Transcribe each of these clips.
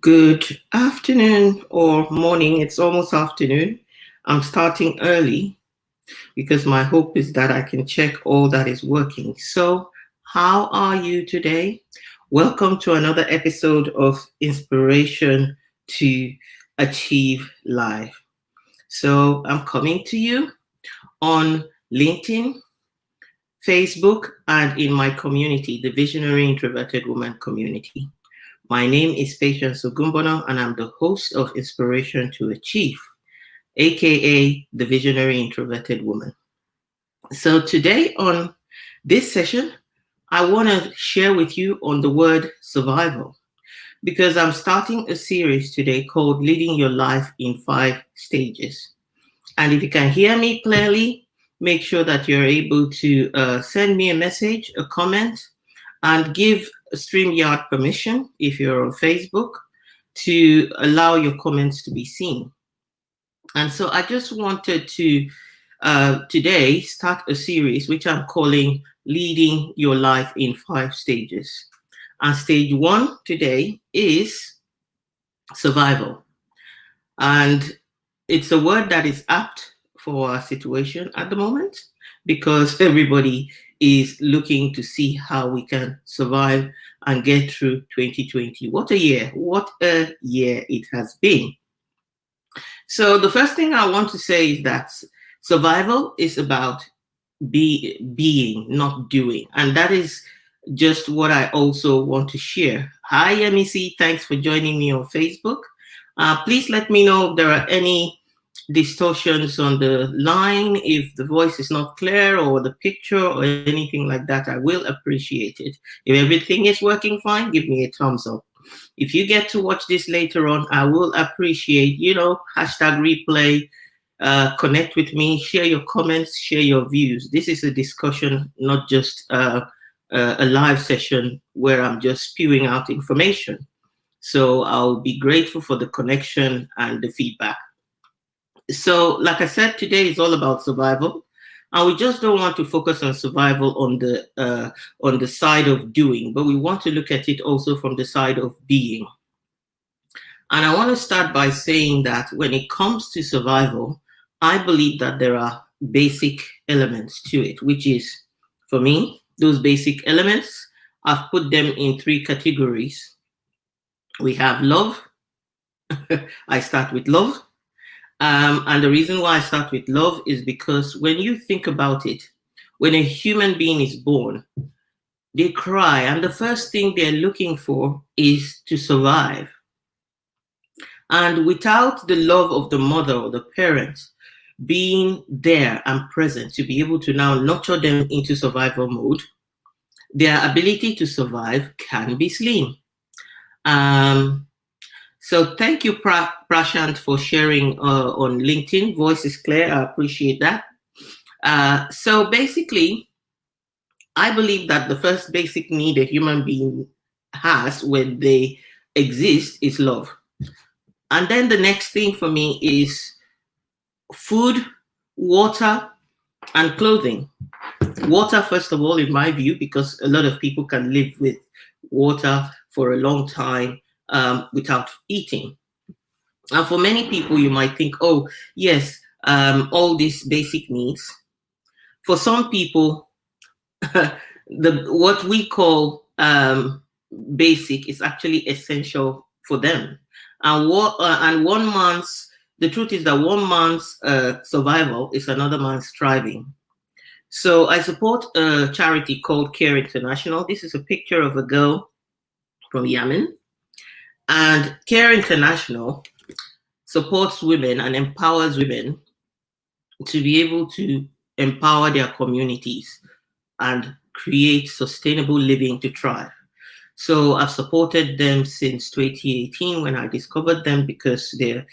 Good afternoon or morning. It's almost afternoon. I'm starting early because my hope is that I can check all that is working. So, how are you today? Welcome to another episode of Inspiration to Achieve Life. So, I'm coming to you on LinkedIn, Facebook, and in my community, the Visionary Introverted Woman community. My name is Patience Ogumbono, and I'm the host of Inspiration to Achieve, aka the Visionary Introverted Woman. So today on this session, I want to share with you on the word survival, because I'm starting a series today called Leading Your Life in 5 Stages. And if you can hear me clearly, make sure that you're able to send me a message, a comment, and give StreamYard permission, if you're on Facebook, to allow your comments to be seen. And so I just wanted to today start a series which I'm calling Leading Your Life in 5 Stages. And stage 1 today is survival. And it's a word that is apt for our situation at the moment, because everybody is looking to see how we can survive and get through 2020. What a year it has been. So the first thing I want to say is that survival is about being, not doing. And that is just what I also want to share. Hi, MEC. Thanks for joining me on Facebook. Please let me know if there are any distortions on the line, if the voice is not clear or the picture or anything like that. I will appreciate it. If everything is working fine, give me a thumbs up. If you get to watch this later on, I will appreciate, hashtag replay, connect with me, share your comments, share your views. This is a discussion, not just a live session where I'm just spewing out information. So I'll be grateful for the connection and the feedback. So, like I said, today is all about survival, and we just don't want to focus on survival on the side of doing, but we want to look at it also from the side of being. And I want to start by saying that when it comes to survival, I believe that there are basic elements to it, which is, for me, those basic elements, I've put them in 3 categories. We have love. I start with love. And the reason why I start with love is because when you think about it, when a human being is born, they cry, and the first thing they're looking for is to survive. And without the love of the mother or the parents being there and present to be able to now nurture them into survival mode, their ability to survive can be slim. So thank you, Prashant, for sharing on LinkedIn. Voice is clear. I appreciate that. So basically, I believe that the first basic need a human being has when they exist is love. And then the next thing for me is food, water, and clothing. Water, first of all, in my view, because a lot of people can live with water for a long time without eating. And for many people, you might think, oh, yes, all these basic needs. For some people, what we call basic is actually essential for them. And the truth is that one man's survival is another man's thriving. So I support a charity called Care International. This is a picture of a girl from Yemen. And Care International supports women and empowers women to be able to empower their communities and create sustainable living to thrive. So I've supported them since 2018 when I discovered them, because they're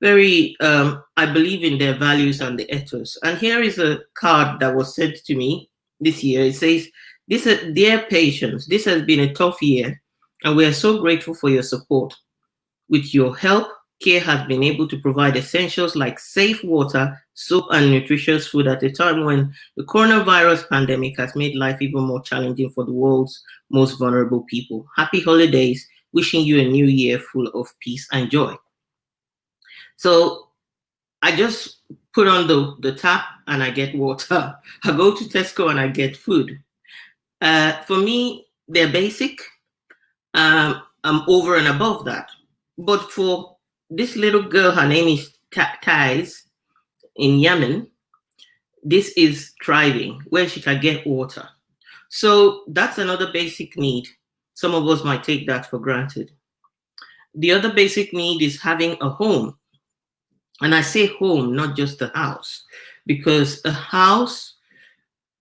very, I believe in their values and the ethos. And here is a card that was sent to me this year. It says, "Dear patients, this has been a tough year, and we are so grateful for your support. With your help, Care has been able to provide essentials like safe water, soap, and nutritious food at a time when the coronavirus pandemic has made life even more challenging for the world's most vulnerable people. Happy holidays. wishing you a new year full of peace and joy. So I just put on the tap and I get water. I go to Tesco and I get food. For me, they're basic. I'm over and above that. But for this little girl, her name is Thais in Yemen, this is thriving, where she can get water. So that's another basic need. Some of us might take that for granted. The other basic need is having a home. And I say home, not just a house, because a house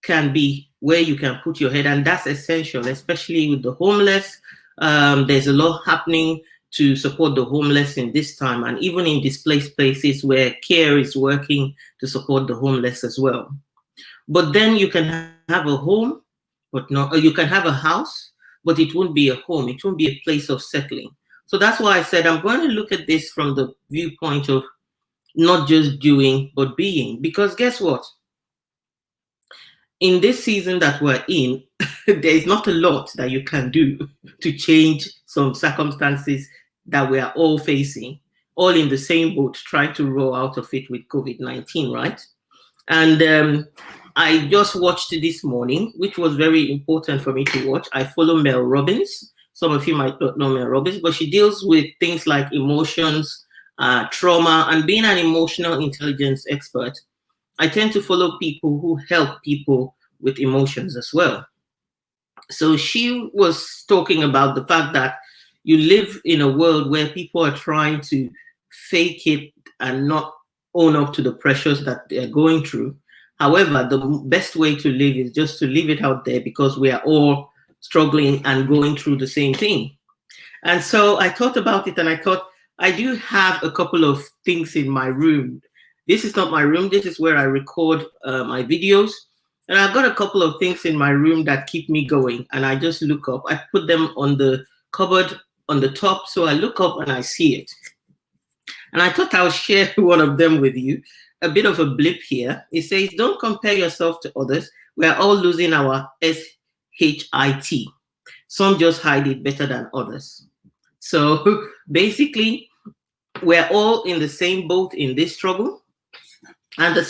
can be where you can put your head, and that's essential, especially with the homeless. There's a lot happening to support the homeless in this time, and even in displaced places where care is working to support the homeless as well. But then you can have a home, but not, or you can have a house, but it won't be a home. It won't be a place of settling. So that's why I said I'm going to look at this from the viewpoint of not just doing, but being. Because guess what? In this season that we're in, there is not a lot that you can do to change some circumstances that we are all facing, all in the same boat, trying to roll out of it with COVID-19, right? And I just watched this morning, which was very important for me to watch. I follow Mel Robbins. Some of you might not know Mel Robbins, but she deals with things like emotions, trauma, and being an emotional intelligence expert. I tend to follow people who help people with emotions as well. So she was talking about the fact that you live in a world where people are trying to fake it and not own up to the pressures that they're going through. However, the best way to live is just to leave it out there, because we are all struggling and going through the same thing. And so I thought about it, and I thought, I do have a couple of things in my room. This is not my room. This is where I record my videos. And I've got a couple of things in my room that keep me going. And I just look up. I put them on the cupboard on the top. So I look up and I see it. And I thought I'll share one of them with you. A bit of a blip here. It says, don't compare yourself to others. We're all losing our SHIT. Some just hide it better than others. So basically, we're all in the same boat in this struggle. And the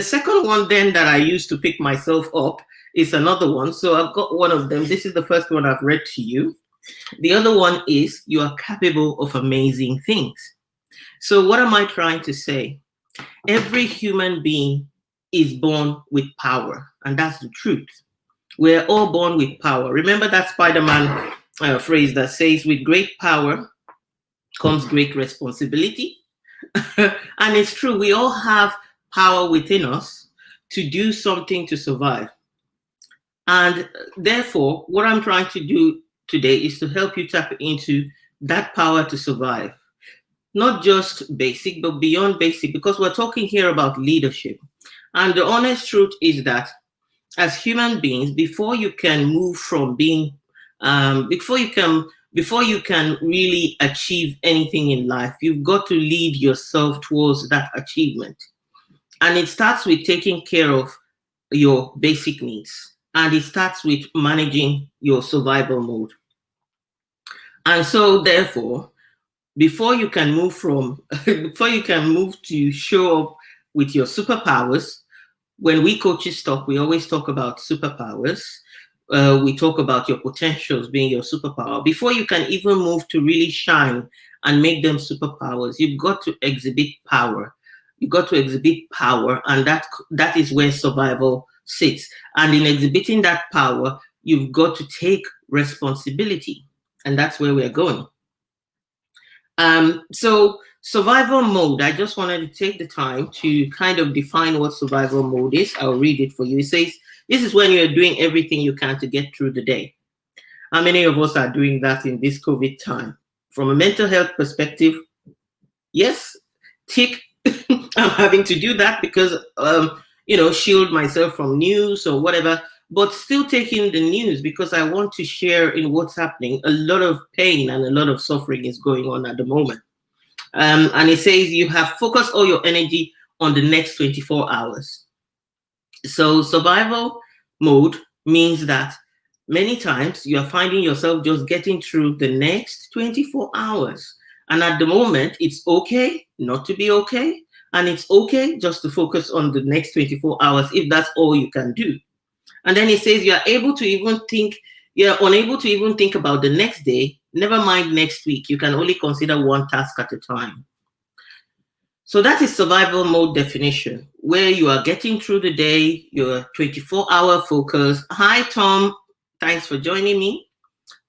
second one then that I used to pick myself up is another one. So I've got one of them. This is the first one I've read to you. The other one is, you are capable of amazing things. So what am I trying to say? Every human being is born with power, and that's the truth. We're all born with power. Remember that Spider-Man phrase that says, with great power comes great responsibility. And it's true, we all have power within us to do something to survive. And therefore, what I'm trying to do today is to help you tap into that power to survive. Not just basic, but beyond basic, because we're talking here about leadership. And the honest truth is that as human beings, before you can move from being, before you can really achieve anything in life, you've got to lead yourself towards that achievement. And it starts with taking care of your basic needs. And it starts with managing your survival mode. And so therefore, before you can move to show up with your superpowers, when we coaches talk, we always talk about superpowers. We talk about your potentials being your superpower. Before you can even move to really shine and make them superpowers, you've got to exhibit power. You've got to exhibit power, and that is where survival sits. And in exhibiting that power, you've got to take responsibility, and that's where we're going. So survival mode, I just wanted to take the time to kind of define what survival mode is. I'll read it for you. It says, this is when you're doing everything you can to get through the day. How many of us are doing that in this COVID time? From a mental health perspective, yes, tick, I'm having to do that because, shield myself from news or whatever, but still taking the news because I want to share in what's happening. A lot of pain and a lot of suffering is going on at the moment. And it says you have focused all your energy on the next 24 hours. So survival mode means that Many times you are finding yourself just getting through the next 24 hours. And at the moment, it's okay not to be okay. And it's okay just to focus on the next 24 hours if that's all you can do. And then it says you're unable to even think about the next day, never mind next week. You can only consider one task at a time. So that is survival mode definition, where you are getting through the day, your 24-hour focus. Hi, Tom. Thanks for joining me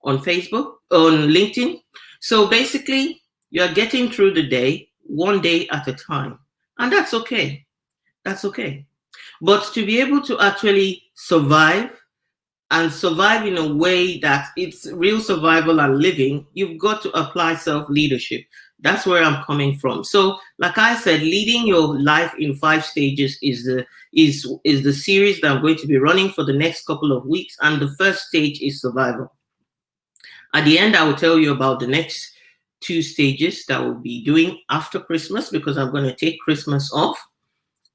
on Facebook, on LinkedIn. So basically, you're getting through the day, one day at a time. And that's okay. That's okay. But to be able to actually survive and survive in a way that it's real survival and living, you've got to apply self-leadership. That's where I'm coming from. So, like I said, leading your life in 5 stages is the series that I'm going to be running for the next couple of weeks. And the first stage is survival. At the end, I will tell you about the next 2 stages that we'll be doing after Christmas, because I'm going to take Christmas off.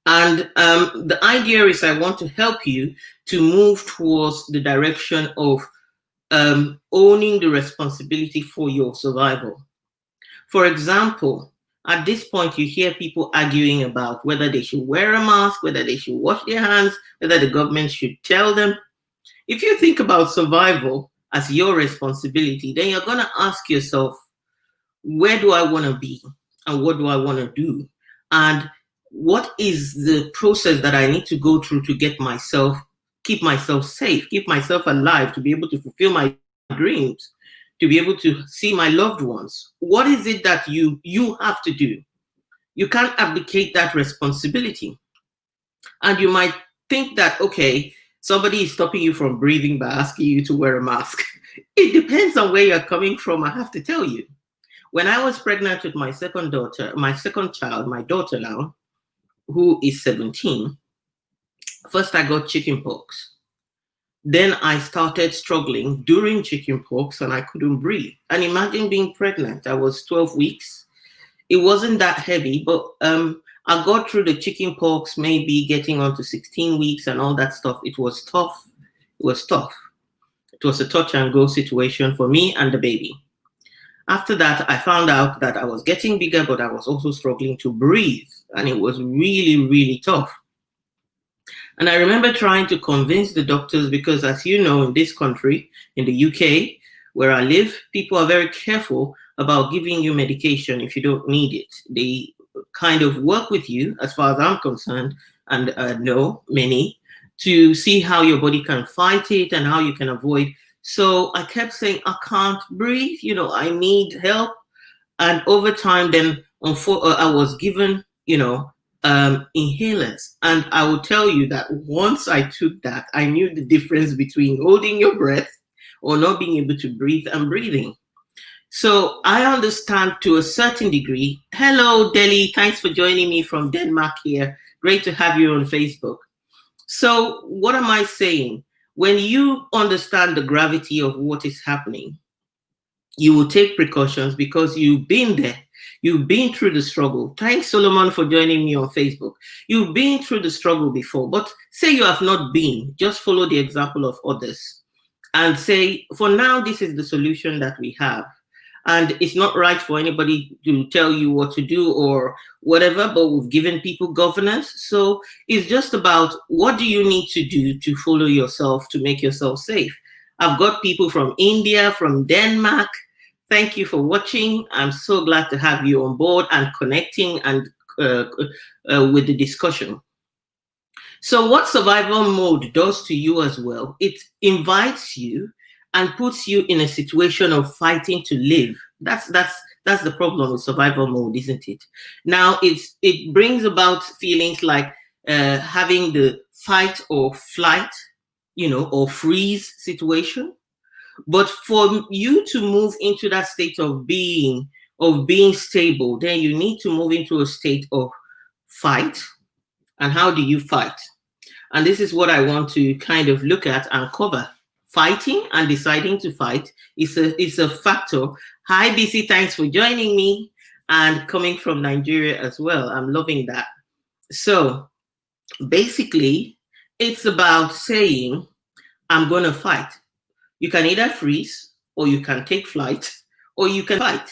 And the idea is I want to help you to move towards the direction of owning the responsibility for your survival. For example, at this point, you hear people arguing about whether they should wear a mask, whether they should wash their hands, whether the government should tell them. If you think about survival as your responsibility, then you're going to ask yourself, where do I want to be? And what do I want to do? And what is the process that I need to go through to keep myself safe, keep myself alive, to be able to fulfill my dreams, to be able to see my loved ones? What is it that you have to do? You can't abdicate that responsibility. And you might think that, okay, somebody is stopping you from breathing by asking you to wear a mask. It depends on where you're coming from, I have to tell you. When I was pregnant with my second child, my daughter now, who is 17, first I got chickenpox. Then I started struggling during chickenpox and I couldn't breathe. And imagine being pregnant. I was 12 weeks. It wasn't that heavy, but I got through the chickenpox, maybe getting on to 16 weeks and all that stuff. It was tough. It was tough. It was a touch and go situation for me and the baby. After that, I found out that I was getting bigger, but I was also struggling to breathe. And it was really, really tough. And I remember trying to convince the doctors, because as you know, in this country, in the UK, where I live, people are very careful about giving you medication if you don't need it. They kind of work with you, as far as I'm concerned, and know many, to see how your body can fight it and how you can avoid. So I kept saying, I can't breathe, I need help. And over time, then I was given, inhalers. And I will tell you that once I took that, I knew the difference between holding your breath or not being able to breathe and breathing. So I understand to a certain degree. Hello, Delhi. Thanks for joining me from Denmark here. Great to have you on Facebook. So what am I saying? When you understand the gravity of what is happening, you will take precautions because you've been there. You've been through the struggle. Thanks, Solomon, for joining me on Facebook. You've been through the struggle before, but say you have not been, just follow the example of others and say, for now, this is the solution that we have. And it's not right for anybody to tell you what to do or whatever, but we've given people governance. So it's just about what do you need to do to follow yourself, to make yourself safe. I've got people from India, from Denmark. Thank you for watching. I'm so glad to have you on board and connecting and with the discussion. So what survival mode does to you as well, it invites you and puts you in a situation of fighting to live. That's the problem with survival mode, isn't it? Now it brings about feelings like having the fight or flight, or freeze situation. But for you to move into that state of being stable, then you need to move into a state of fight. And how do you fight? And this is what I want to kind of look at and cover. Fighting and deciding to fight is a factor. Hi, BC, thanks for joining me and coming from Nigeria as well. I'm loving that. So basically, it's about saying, I'm going to fight. You can either freeze, or you can take flight, or you can fight.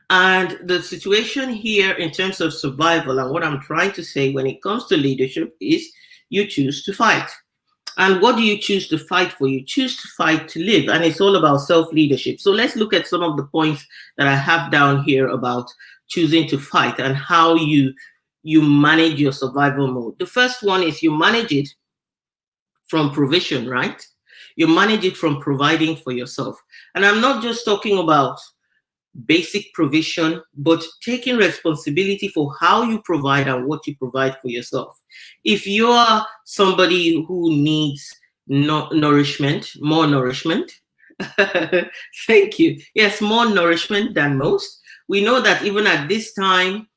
And the situation here in terms of survival, and what I'm trying to say when it comes to leadership, is you choose to fight. And what do you choose to fight for? You choose to fight to live, and it's all about self-leadership. So let's look at some of the points that I have down here about choosing to fight and how you manage your survival mode. The first one is you manage it from provision, right? You manage it from providing for yourself. And I'm not just talking about basic provision, but taking responsibility for how you provide and what you provide for yourself. If you are somebody who needs nourishment, more nourishment, thank you. Yes, more nourishment than most. We know that even at this time,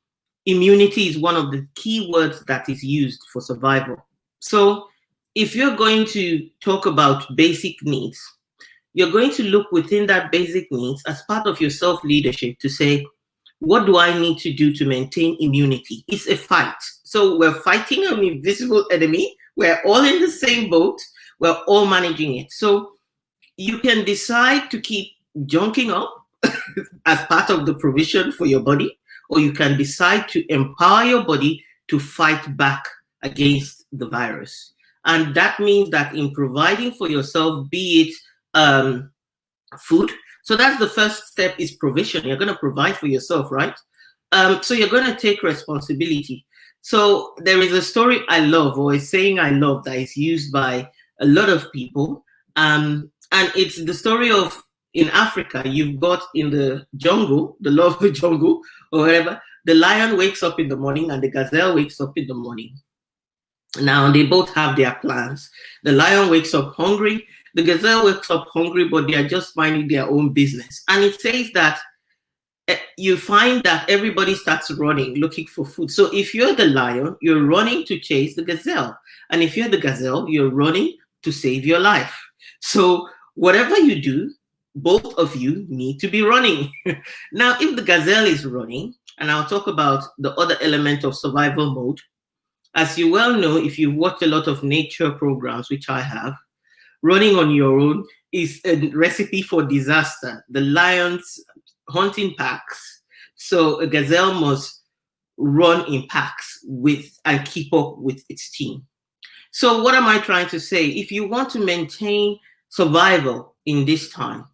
immunity is one of the key words that is used for survival. So if you're going to talk about basic needs, you're going to look within that basic needs as part of your self-leadership to say, what do I need to do to maintain immunity? It's a fight. So we're fighting an invisible enemy. We're all in the same boat. We're all managing it. So you can decide to keep junking up as part of the provision for your body, or you can decide to empower your body to fight back against the virus. And that means that in providing for yourself, be it food. So that's the first step, is provision. You're going to provide for yourself, right? So you're going to take responsibility. So there is a story I love, or a saying I love, that is used by a lot of people. And it's the story of, in Africa, you've got in the jungle, the law of the jungle, or whatever, the lion wakes up in the morning and the gazelle wakes up in the morning. Now, they both have their plans. The lion wakes up hungry, the gazelle wakes up hungry, but they are just minding their own business. And it says that you find that everybody starts running, looking for food. So if you're the lion, you're running to chase the gazelle. And if you're the gazelle, you're running to save your life. So whatever you do, both of you need to be running. Now, if the gazelle is running, and I'll talk about the other element of survival mode, as you well know, if you've watched a lot of nature programs, which I have, running on your own is a recipe for disaster. The lions hunting packs, so a gazelle must run in packs and keep up with its team. So what am I trying to say? If you want to maintain survival in this time,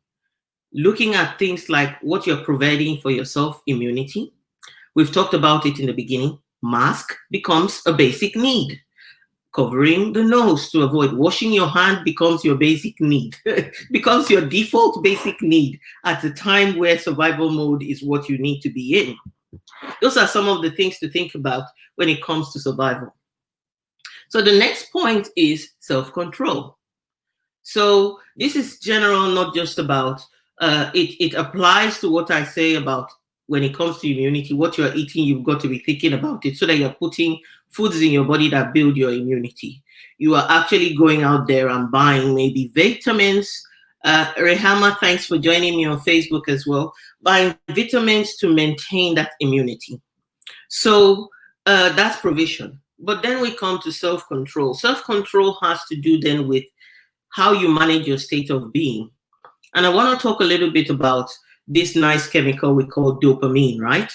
looking at things like what you're providing for yourself, immunity. We've talked about it in the beginning. Mask becomes a basic need. Covering the nose to avoid washing your hand becomes your basic need, becomes your default basic need at the time where survival mode is what you need to be in. Those are some of the things to think about when it comes to survival. So the next point is self-control. So this is general, not just about, it applies to what I say about when it comes to immunity. What you're eating, you've got to be thinking about it so that you're putting foods in your body that build your immunity. You are actually going out there and buying maybe vitamins. Rehama, thanks for joining me on Facebook as well. Buying vitamins to maintain that immunity. So that's provision. But then we come to self-control. Self-control has to do then with how you manage your state of being. And I want to talk a little bit about this nice chemical we call dopamine, right?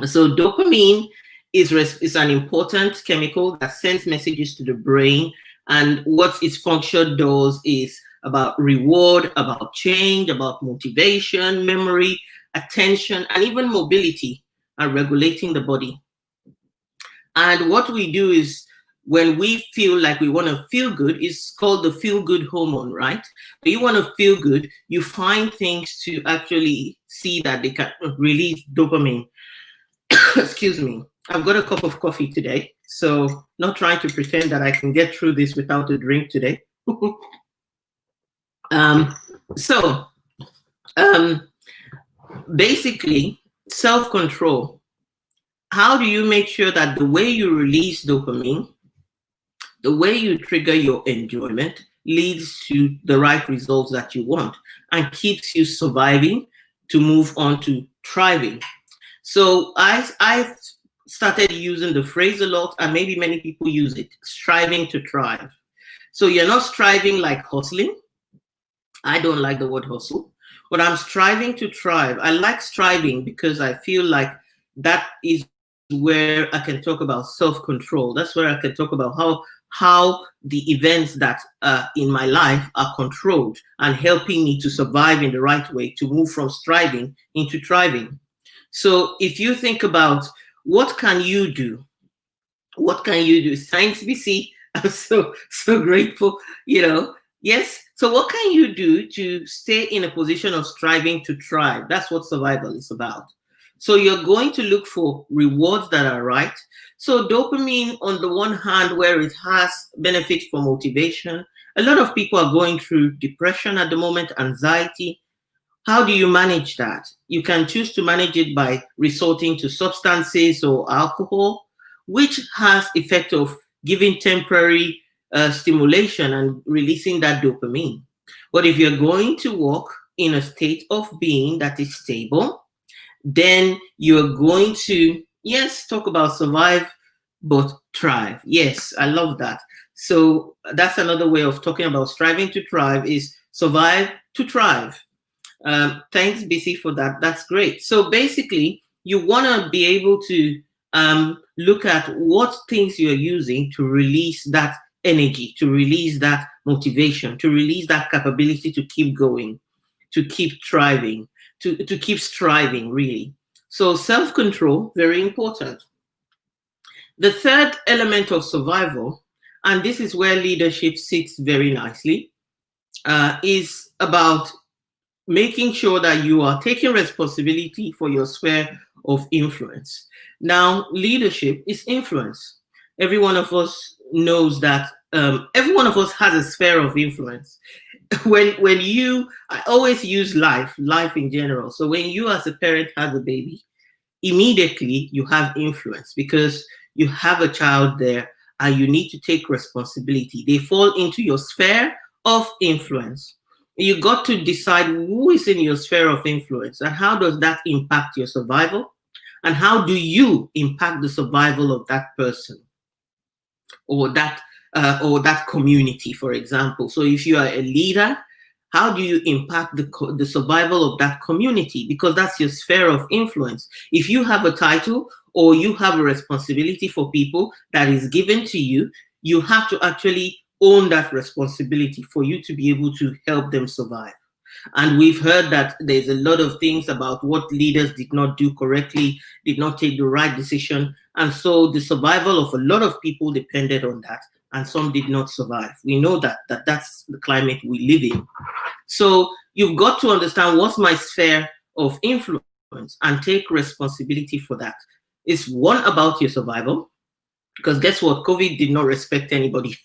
So dopamine is an important chemical that sends messages to the brain. And what its function does is about reward, about change, about motivation, memory, attention, and even mobility, and regulating the body. And what we do is, when we feel like we want to feel good, it's called the feel-good hormone, right? When you want to feel good, you find things to actually see that they can release dopamine. Excuse me. I've got a cup of coffee today, so not trying to pretend that I can get through this without a drink today. Basically, self-control. How do you make sure that the way you release dopamine, the way you trigger your enjoyment, leads to the right results that you want and keeps you surviving to move on to thriving? So I started using the phrase a lot, and maybe many people use it, striving to thrive. So you're not striving like hustling. I don't like the word hustle, but I'm striving to thrive. I like striving because I feel like that is where I can talk about self-control. That's where I can talk about how the events that in my life are controlled and helping me to survive in the right way, to move from striving into thriving. So if you think about what can you do, what can you do? Thanks, BC. I'm so grateful. Yes. So what can you do to stay in a position of striving to thrive? That's what survival is about. So you're going to look for rewards that are right. So dopamine, on the one hand, where it has benefit for motivation, a lot of people are going through depression at the moment, anxiety. How do you manage that? You can choose to manage it by resorting to substances or alcohol, which has effect of giving temporary stimulation and releasing that dopamine. But if you're going to walk in a state of being that is stable, then you're going to, yes, talk about survive, but thrive. Yes, I love that. So that's another way of talking about striving to thrive is survive to thrive. Thanks, BC, for that. That's great. So basically, you want to be able to look at what things you're using to release that energy, to release that motivation, to release that capability to keep going, to keep thriving, to keep striving, really. So self-control, very important. The third element of survival, and this is where leadership sits very nicely, is about making sure that you are taking responsibility for your sphere of influence. Now, leadership is influence. Every one of us knows that every one of us has a sphere of influence. When you, I always use life in general. So when you as a parent have a baby, immediately you have influence because you have a child there and you need to take responsibility. They fall into your sphere of influence. You got to decide who is in your sphere of influence and how does that impact your survival and how do you impact the survival of that person or that community, for example. So if you are a leader, how do you impact the survival of that community? Because that's your sphere of influence. If you have a title or you have a responsibility for people that is given to you, you have to actually own that responsibility for you to be able to help them survive. And we've heard that there's a lot of things about what leaders did not do correctly, did not take the right decision. And so the survival of a lot of people depended on that. And some did not survive. We know that's the climate we live in. So you've got to understand what's my sphere of influence and take responsibility for that. It's one, about your survival, because guess what? COVID did not respect anybody.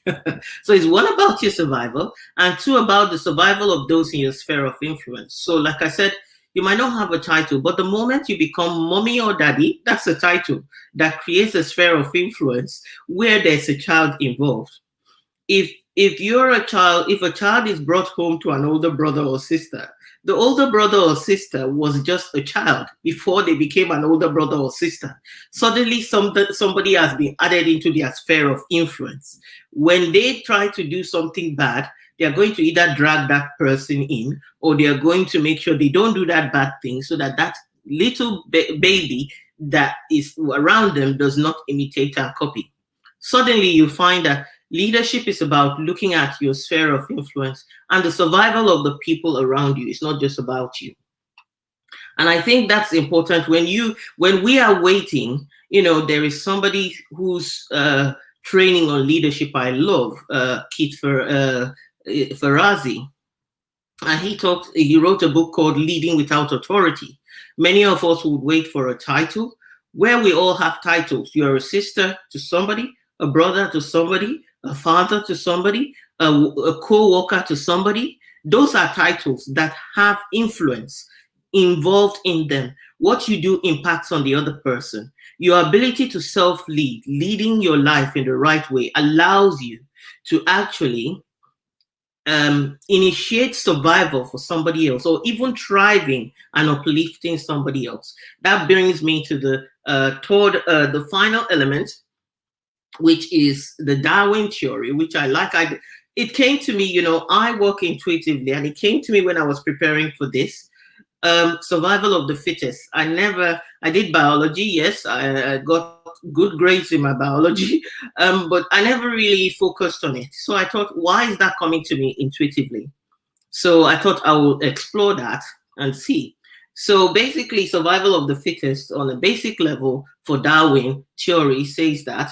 So it's one, about your survival, and two, about the survival of those in your sphere of influence. So like I said, you might not have a title, but the moment you become mommy or daddy, that's a title that creates a sphere of influence where there's a child involved. If you're a child, if a child is brought home to an older brother or sister, the older brother or sister was just a child before they became an older brother or sister. Suddenly somebody has been added into their sphere of influence. When they try to do something bad, they are going to either drag that person in or they are going to make sure they don't do that bad thing so that that little baby that is around them does not imitate and copy. Suddenly you find that leadership is about looking at your sphere of influence and the survival of the people around you. It's not just about you. And I think that's important when we are waiting, there is somebody who's training on leadership I love, Keith Ferrazzi. And he wrote a book called Leading Without Authority. Many of us would wait for a title where we all have titles. You're a sister to somebody, a brother to somebody, a father to somebody, a co-worker to somebody. Those are titles that have influence involved in them. What you do impacts on the other person. Your ability to self-lead, leading your life in the right way, allows you to actually initiate survival for somebody else, or even thriving and uplifting somebody else. That brings me to the the final element, which is the Darwin Theory, which I like. it came to me, I work intuitively, and it came to me when I was preparing for this. Survival of the fittest. I did biology. Yes, I got good grades in my biology, but I never really focused on it. So I thought, why is that coming to me intuitively? So I thought I would explore that and see. So basically, survival of the fittest on a basic level for Darwin theory says that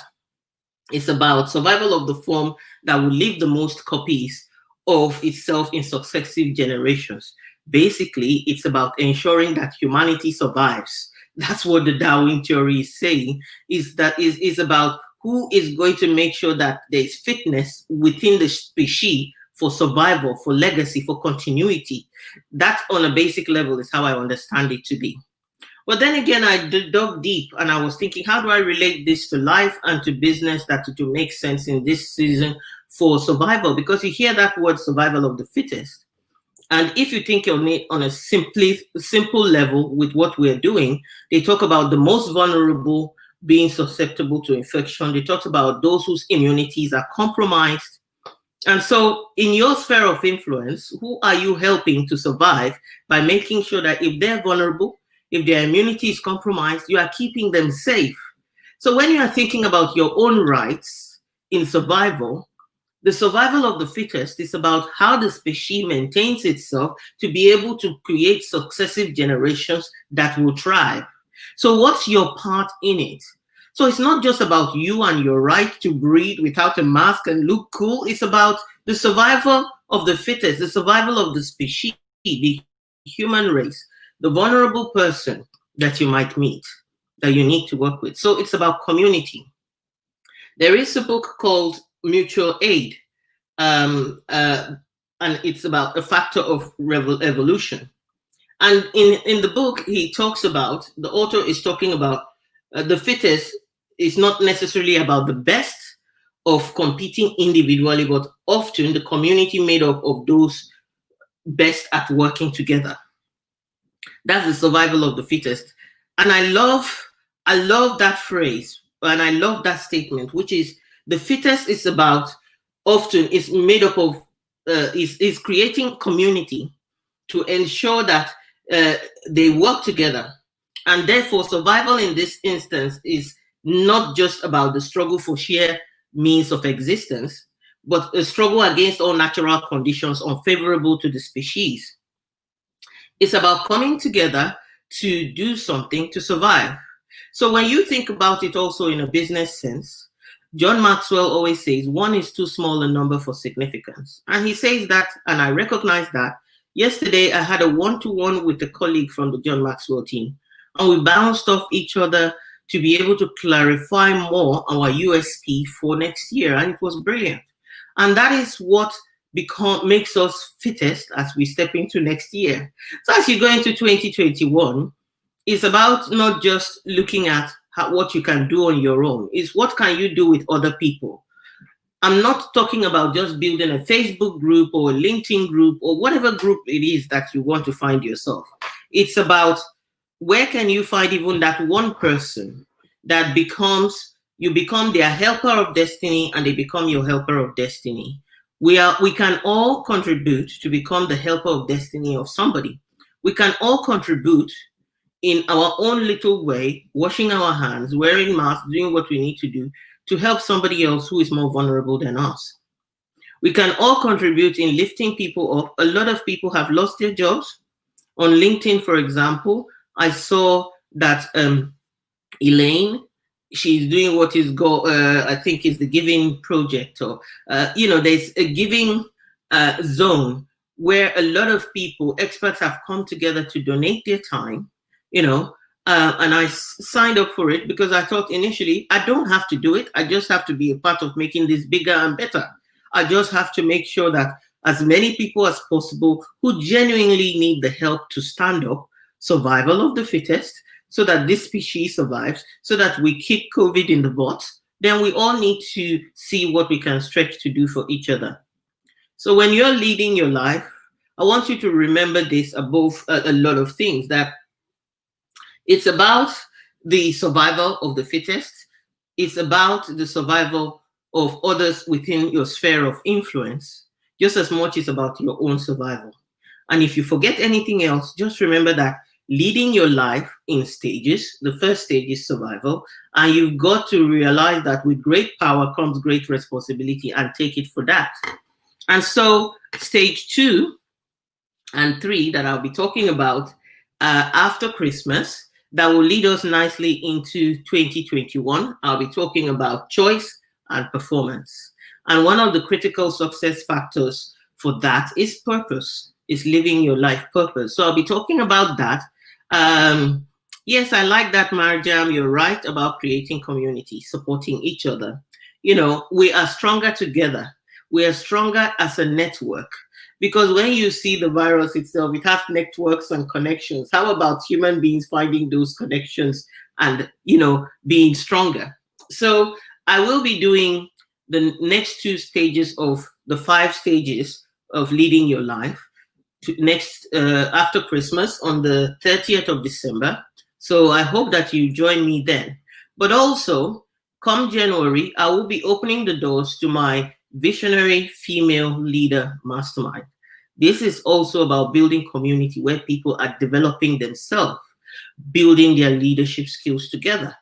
it's about survival of the form that will leave the most copies of itself in successive generations. Basically, it's about ensuring that humanity survives. That's what the Darwin theory is saying, is about who is going to make sure that there's fitness within the species for survival, for legacy, for continuity. That on a basic level is how I understand it to be. But then again, I dug deep and I was thinking, how do I relate this to life and to business that to make sense in this season for survival? Because you hear that word survival of the fittest. And if you think on it on a simple level with what we're doing, they talk about the most vulnerable being susceptible to infection. They talk about those whose immunities are compromised. And so, in your sphere of influence, who are you helping to survive by making sure that if they're vulnerable, if their immunity is compromised, you are keeping them safe? So, when you are thinking about your own rights in survival, the survival of the fittest is about how the species maintains itself to be able to create successive generations that will thrive. So, what's your part in it? So it's not just about you and your right to breed without a mask and look cool. It's about the survival of the fittest, the survival of the species, the human race, the vulnerable person that you might meet, that you need to work with. So it's about community. There is a book called Mutual Aid, and it's about a factor of evolution. And in the book, the author is talking about the fittest is not necessarily about the best of competing individually, but often the community made up of those best at working together. That's the survival of the fittest. And I love that phrase, and I love that statement, which is the fittest is about often is made up of is creating community to ensure that they work together. And therefore, survival in this instance is not just about the struggle for sheer means of existence, but a struggle against all natural conditions unfavorable to the species. It's about coming together to do something to survive. So when you think about it also in a business sense, John Maxwell always says one is too small a number for significance. And he says that, and I recognize that. Yesterday, I had a one-to-one with a colleague from the John Maxwell team, and we bounced off each other to be able to clarify more our USP for next year, and it was brilliant. And that is what makes us fittest as we step into next year. So as you go into 2021, it's about not just looking at what you can do on your own. It's what can you do with other people. I'm not talking about just building a Facebook group or a LinkedIn group or whatever group it is that you want to find yourself. It's about where can you find even that one person that you become their helper of destiny and they become your helper of destiny. We can all contribute to become the helper of destiny of somebody. We can all contribute in our own little way, washing our hands, wearing masks, doing what we need to do to help somebody else who is more vulnerable than us. We can all contribute in lifting people up. A lot of people have lost their jobs. On LinkedIn, for example, I saw that Elaine, she's doing what is I think is the Giving Project, or there's a giving zone where a lot of people, experts, have come together to donate their time, and I signed up for it because I thought initially I don't have to do it. I just have to be a part of making this bigger and better. I just have to make sure that as many people as possible who genuinely need the help to stand up, survival of the fittest, so that this species survives, so that we kick COVID in the butt, then we all need to see what we can stretch to do for each other. So when you're leading your life, I want you to remember this above a lot of things, that it's about the survival of the fittest. It's about the survival of others within your sphere of influence just as much as about your own survival. And if you forget anything else, just remember that leading your life in stages, the first stage is survival, and you've got to realize that with great power comes great responsibility, and take it for that. And so stage 2 and 3 that I'll be talking about after Christmas, that will lead us nicely into 2021. I'll be talking about choice and performance. And one of the critical success factors for that is purpose, is living your life purpose. So I'll be talking about that. Yes, I like that, Marjam. You're right about creating community, supporting each other. You know, we are stronger together. We are stronger as a network. Because when you see the virus itself, it has networks and connections. How about human beings finding those connections and, being stronger? So I will be doing the next 2 stages of the 5 stages of leading your life after Christmas on the 30th of December. So I hope that you join me then. But also, come January, I will be opening the doors to my Visionary Female Leader Mastermind. This is also about building community where people are developing themselves, building their leadership skills together,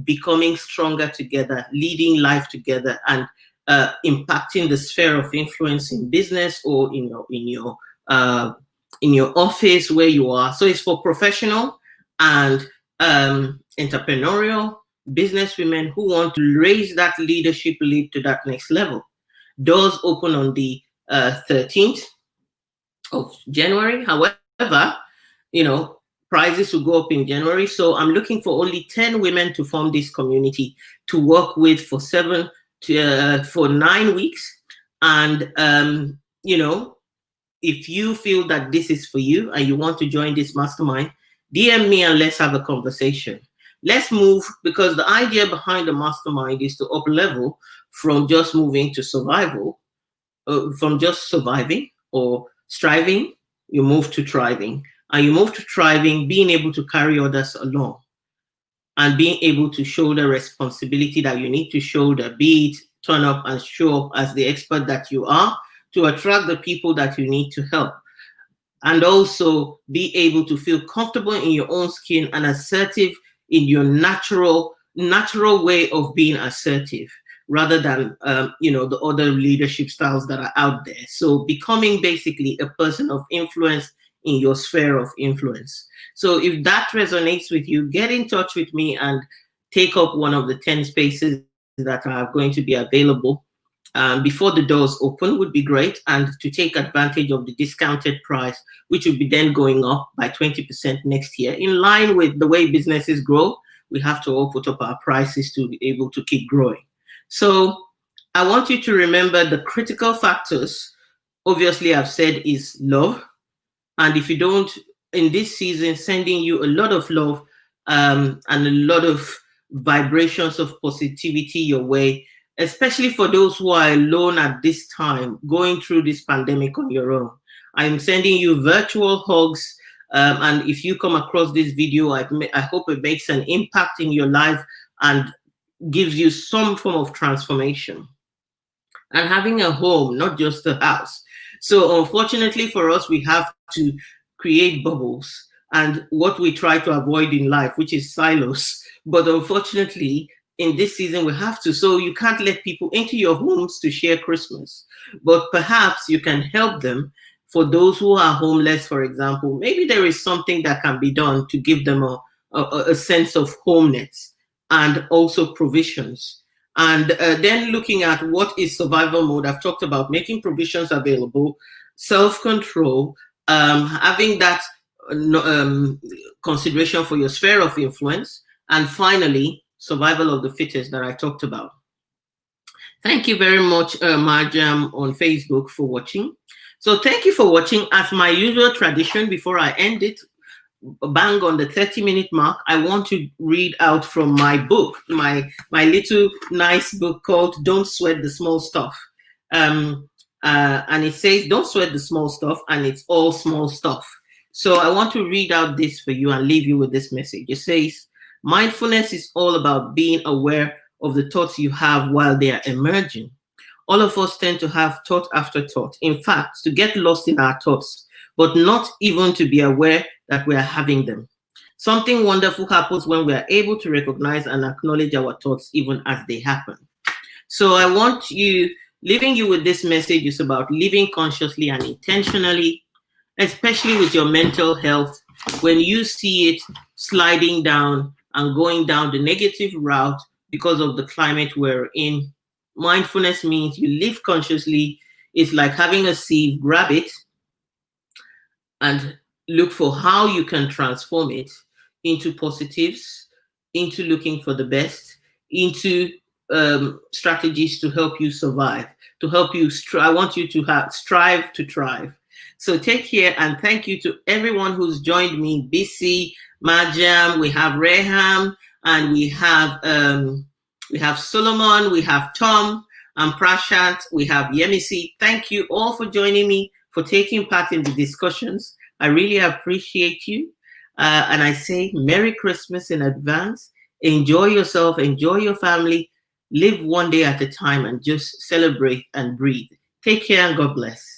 becoming stronger together, leading life together, and impacting the sphere of influence in business or in your office where you are. So it's for professional and entrepreneurial business women who want to raise that leadership lead to that next level. Doors open on the 13th of January. However, prizes will go up in January. So I'm looking for only 10 women to form this community to work with for 9 weeks. And, if you feel that this is for you and you want to join this mastermind, DM me and let's have a conversation. Let's move, because the idea behind the mastermind is to up level from just moving to survival, from just surviving or striving, you move to thriving. And you move to thriving, being able to carry others along and being able to shoulder responsibility that you need to shoulder, be it turn up and show up as the expert that you are to attract the people that you need to help. And also be able to feel comfortable in your own skin and assertive in your natural way of being assertive, rather than the other leadership styles that are out there. So becoming basically a person of influence in your sphere of influence. So if that resonates with you, get in touch with me and take up one of the 10 spaces that are going to be available before the doors open would be great, and to take advantage of the discounted price, which will be then going up by 20% next year. In line with the way businesses grow, we have to all put up our prices to be able to keep growing. So I want you to remember the critical factors, obviously I've said, is love. And if you don't, in this season, sending you a lot of love and a lot of vibrations of positivity your way, especially for those who are alone at this time, going through this pandemic on your own. I'm sending you virtual hugs. And if you come across this video, I hope it makes an impact in your life and gives you some form of transformation. And having a home, not just a house. So unfortunately for us, we have to create bubbles and what we try to avoid in life, which is silos. But unfortunately, in this season, we have to. So you can't let people into your homes to share Christmas. But perhaps you can help them. For those who are homeless, for example, maybe there is something that can be done to give them a sense of homeness and also provisions. And then looking at what is survival mode, I've talked about making provisions available, self-control, having that consideration for your sphere of influence, and finally, survival of the fittest that I talked about. Thank you very much, Marjam on Facebook, for watching. So thank you for watching. As my usual tradition, before I end it, bang on the 30-minute mark, I want to read out from my book, my little nice book called Don't Sweat the Small Stuff. And it says, don't sweat the small stuff, and it's all small stuff. So I want to read out this for you and leave you with this message. It says, mindfulness is all about being aware of the thoughts you have while they are emerging. All of us tend to have thought after thought. In fact, to get lost in our thoughts, but not even to be aware that we are having them. Something wonderful happens when we are able to recognize and acknowledge our thoughts even as they happen. So I want you, leaving you with this message is about living consciously and intentionally, especially with your mental health. When you see it sliding down and going down the negative route because of the climate we're in, mindfulness means you live consciously. It's like having a sieve, grab it and look for how you can transform it into positives, into looking for the best, into strategies to help you survive, to help you. I want you to strive to thrive. So take care, and thank you to everyone who's joined me. BC, Majam, we have Reham, and we have Solomon, we have Tom and Prashant, we have Yemisi. Thank you all for joining me, for taking part in the discussions. I really appreciate you. And I say Merry Christmas in advance. Enjoy yourself, enjoy your family, live one day at a time, and just celebrate and breathe. Take care and God bless.